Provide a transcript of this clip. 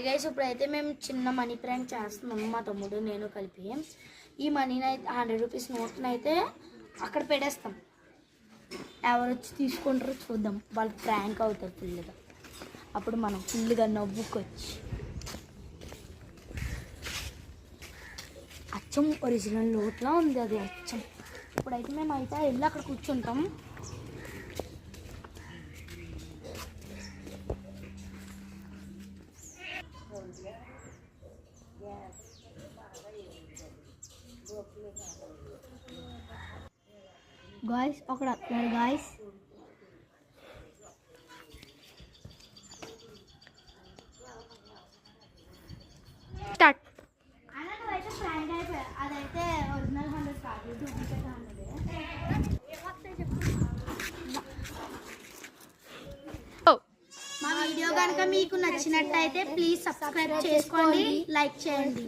Guys ఇప్పుడైతే మేము చిన్న మనీ ప్రాంక్ చేస్తున్నాం, మా తమ్ముడు నేను కలిపి. ఈ మనీని అయితే 100 రూపీస్ నోట్ని అయితే అక్కడ పెట్టేస్తాం. ఎవరు వచ్చి తీసుకుంటారో చూద్దాం. వాళ్ళు ప్రాంక్ అవుతారు ఫుల్గా. అప్పుడు మనం ఫుల్గా నవ్వుకొచ్చి అచ్చం ఒరిజినల్ నోట్లా ఉంది అది అచ్చం. ఇప్పుడైతే మేము అయితే వెళ్ళి అక్కడ కూర్చుంటాం. గాయ్స్ అక్కడ వస్తున్నారు గాయ్స్. స్టార్ట్. అదైతే ఒరిజినల్ 100 కాదు, డూప్లికేట్ 100. మా వీడియో కనుక మీకు నచ్చినట్టయితే ప్లీజ్ సబ్స్క్రైబ్ చేసుకోండి, లైక్ చేయండి.